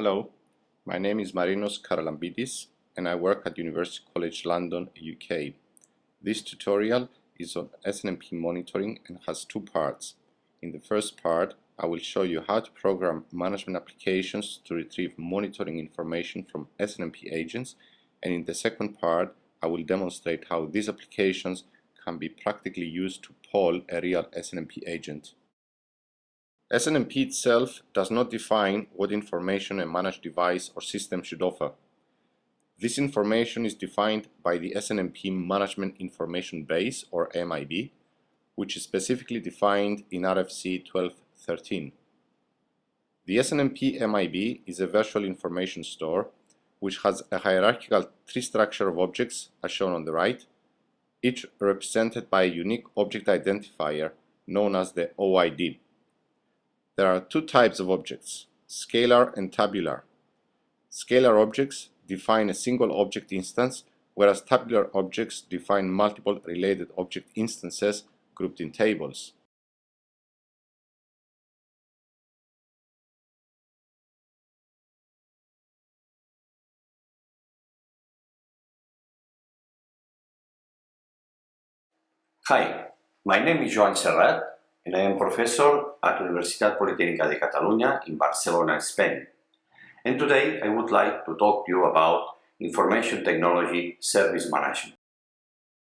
Hello, my name is Marinos Karalambidis and I work at University College London, UK. This tutorial is on Snmp monitoring and has two parts. In the first part, I will show you how to program management applications to retrieve monitoring information from Snmp agents, and in the second part, I will demonstrate how these applications can be practically used to poll a real Snmp agent. Snmp itself does not define what information a managed device or system should offer. This information is defined by the Snmp Management Information Base, or MIB, which is specifically defined in RFC 1213. The Snmp MIB is a virtual information store which has a hierarchical tree structure of objects as shown on the right, each represented by a unique object identifier known as the OID. There are two types of objects, scalar and tabular. Scalar objects define a single object instance, whereas tabular objects define multiple related object instances grouped in tables. Hi, my name is Joan Serrat and I am professor at Universitat Politécnica de Catalunya in Barcelona, Spain. And today I would like to talk to you about information technology service management.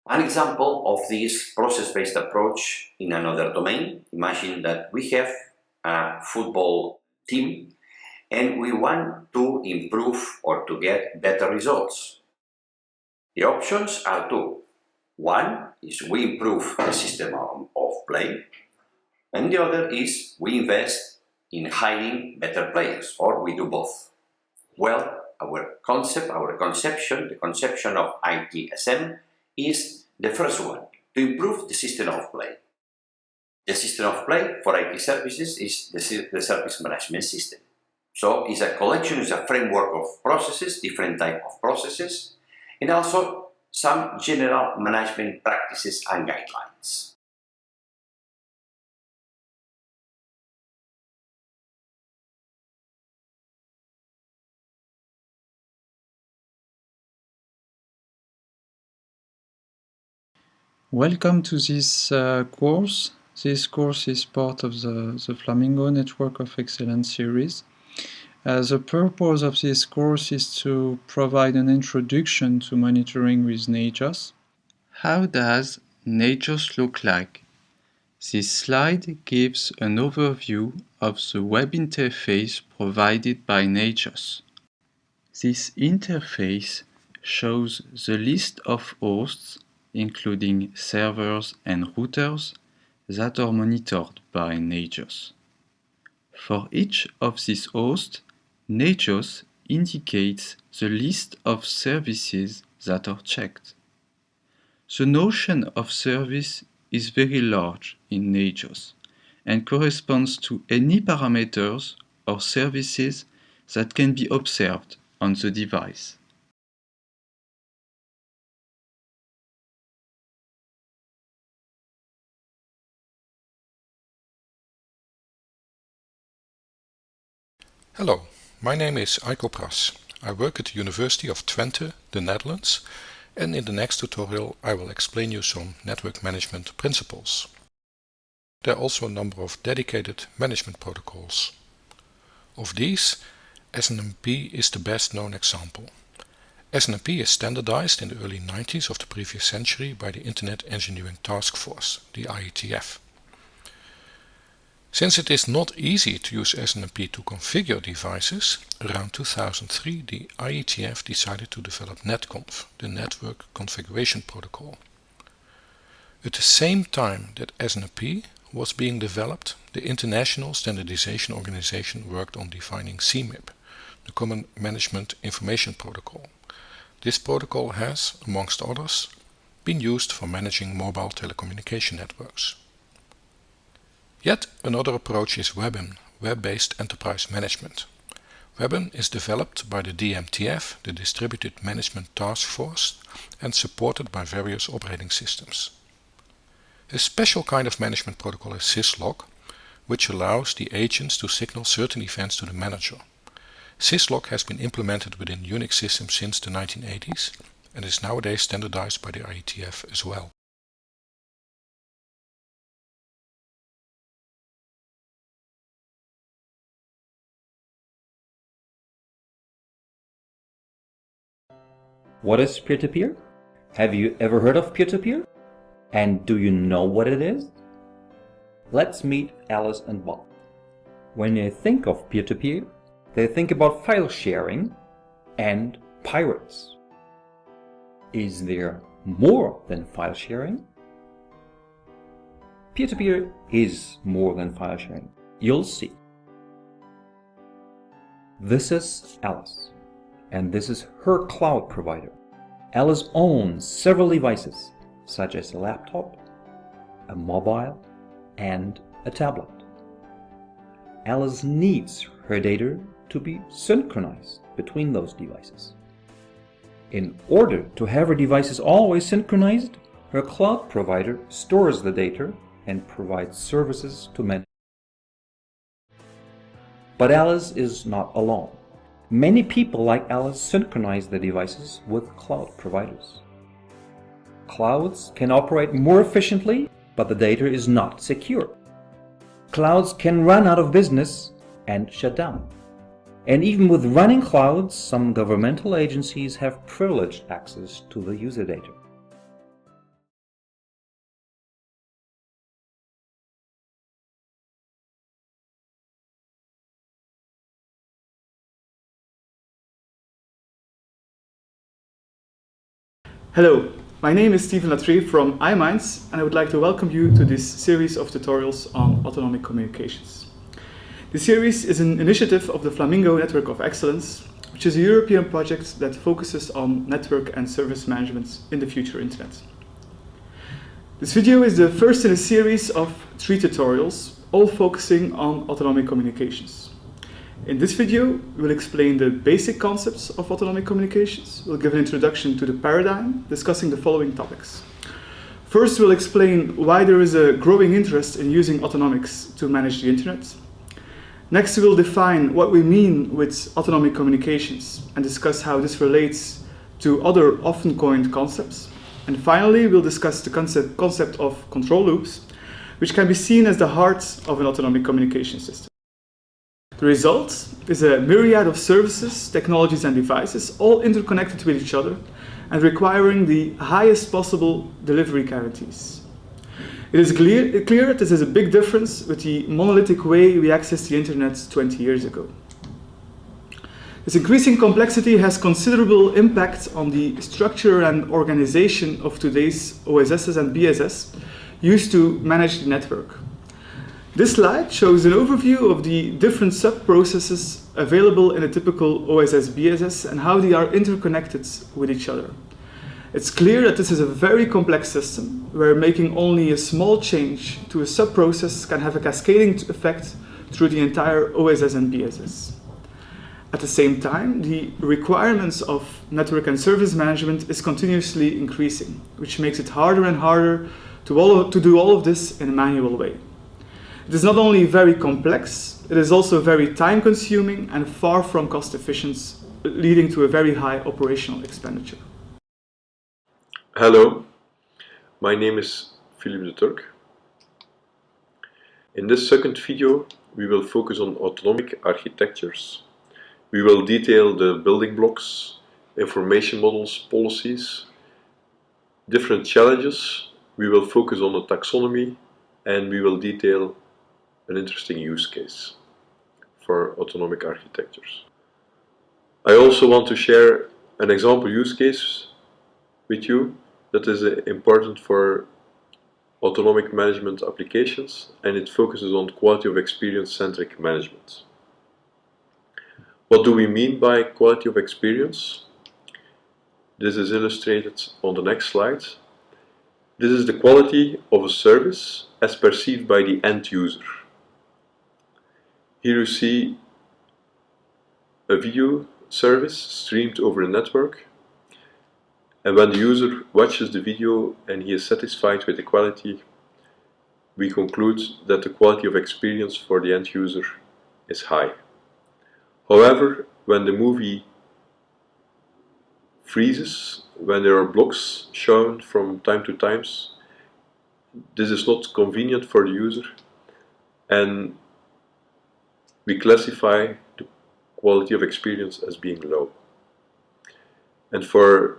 An example of this process-based approach in another domain: imagine that we have a football team and we want to improve or to get better results. The options are two. One is we improve the system of play, and the other is we invest in hiring better players, or we do both. Well, the conception of ITSM is the first one, to improve the system of play. The system of play for IT services is the service management system. So it's a collection, it's a framework of processes, different type of processes, and also some general management practices and guidelines. Welcome to this course. This course is part of the Flamingo Network of Excellence series. The purpose of this course is to provide an introduction to monitoring with Nagios. How does Nagios look like? This slide gives an overview of the web interface provided by Nagios. This interface shows the list of hosts, including servers and routers, that are monitored by Nagios. For each of these hosts, Nagios indicates the list of services that are checked. The notion of service is very large in Nagios and corresponds to any parameters or services that can be observed on the device. Hello, my name is Aiko Pras. I work at the University of Twente, the Netherlands, and in the next tutorial I will explain you some network management principles. There are also a number of dedicated management protocols. Of these, Snmp is the best known example. Snmp is standardized in the early 90s of the previous century by the Internet Engineering Task Force, the IETF. Since it is not easy to use Snmp to configure devices, around 2003 the IETF decided to develop netconf, the Network Configuration Protocol. At the same time that Snmp was being developed, the International Standardization Organization worked on defining CMIP, the Common Management Information Protocol. This protocol has, amongst others, been used for managing mobile telecommunication networks. Yet another approach is WEBM, Web-Based Enterprise Management. WEBM is developed by the DMTF, the Distributed Management Task Force, and supported by various operating systems. A special kind of management protocol is syslog, which allows the agents to signal certain events to the manager. Syslog has been implemented within Unix systems since the 1980s and is nowadays standardized by the IETF as well. What is peer-to-peer? Have you ever heard of peer-to-peer? And do you know what it is? Let's meet Alice and Bob. When they think of peer-to-peer, they think about file sharing and pirates. Is there more than file sharing? Peer-to-peer is more than file sharing. You'll see. This is Alice, and this is her cloud provider. Alice owns several devices, such as a laptop, a mobile, and a tablet. Alice needs her data to be synchronized between those devices. In order to have her devices always synchronized, her cloud provider stores the data and provides services to manage. But Alice is not alone. Many people like Alice synchronize their devices with cloud providers. Clouds can operate more efficiently, but the data is not secure. Clouds can run out of business and shut down. And even with running clouds, some governmental agencies have privileged access to the user data. Hello, my name is Steven Latry from iMinds, and I would like to welcome you to this series of tutorials on autonomic communications. The series is an initiative of the Flamingo Network of Excellence, which is a European project that focuses on network and service management in the future Internet. This video is the first in a series of 3 tutorials, all focusing on autonomic communications. In this video, we'll explain the basic concepts of autonomic communications. We'll give an introduction to the paradigm, discussing the following topics. First, we'll explain why there is a growing interest in using autonomics to manage the Internet. Next, we'll define what we mean with autonomic communications and discuss how this relates to other often coined concepts. And finally, we'll discuss the concept of control loops, which can be seen as the heart of an autonomic communication system. The result is a myriad of services, technologies, and devices, all interconnected with each other and requiring the highest possible delivery guarantees. It is clear that this is a big difference with the monolithic way we accessed the Internet 20 years ago. This increasing complexity has considerable impact on the structure and organization of today's OSSs and BSS used to manage the network. This slide shows an overview of the different sub-processes available in a typical OSS-BSS and how they are interconnected with each other. It's clear that this is a very complex system, where making only a small change to a sub-process can have a cascading effect through the entire OSS and BSS. At the same time, the requirements of network and service management is continuously increasing, which makes it harder and harder to do all of this in a manual way. It is not only very complex, it is also very time-consuming and far from cost-efficient, leading to a very high operational expenditure. Hello, my name is Philippe de Turk. In this second video, we will focus on autonomic architectures. We will detail the building blocks, information models, policies, different challenges. We will focus on the taxonomy, and we will detail an interesting use case for autonomic architectures. I also want to share an example use case with you that is important for autonomic management applications, and it focuses on quality of experience centric management. What do we mean by quality of experience? This is illustrated on the next slide. This is the quality of a service as perceived by the end user. Here you see a video service streamed over a network, and when the user watches the video and he is satisfied with the quality, we conclude that the quality of experience for the end user is high. However, when the movie freezes, when there are blocks shown from time to time. This is not convenient for the user, and we classify the quality of experience as being low. And for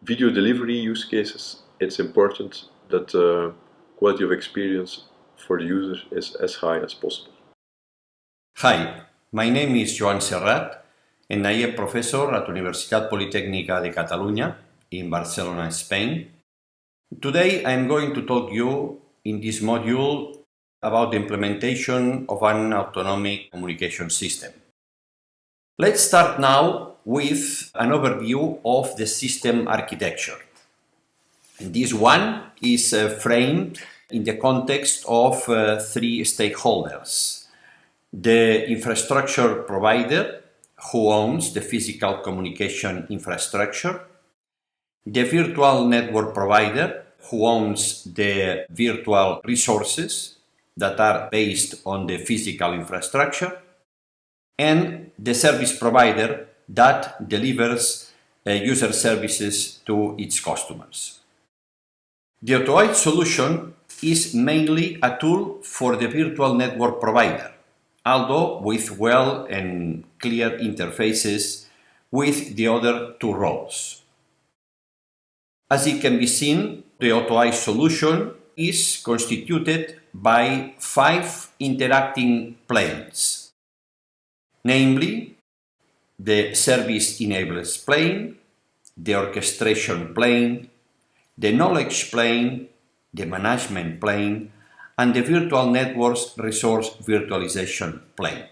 video delivery use cases, it's important that the quality of experience for the user is as high as possible. Hi, my name is Joan Serrat, and I am professor at Universitat Politècnica de Catalunya in Barcelona, Spain. Today I'm going to talk you in this module about the implementation of an autonomic communication system. Let's start now with an overview of the system architecture. And this one is framed in the context of three stakeholders. The infrastructure provider, who owns the physical communication infrastructure, the virtual network provider, who owns the virtual resources that are based on the physical infrastructure, and the service provider that delivers user services to its customers. The AutoEye solution is mainly a tool for the virtual network provider, although with well and clear interfaces with the other two roles. As it can be seen, the AutoEye solution is constituted by 5 interacting planes, namely the service enablers plane, the orchestration plane, the knowledge plane, the management plane, and the virtual networks resource virtualization plane.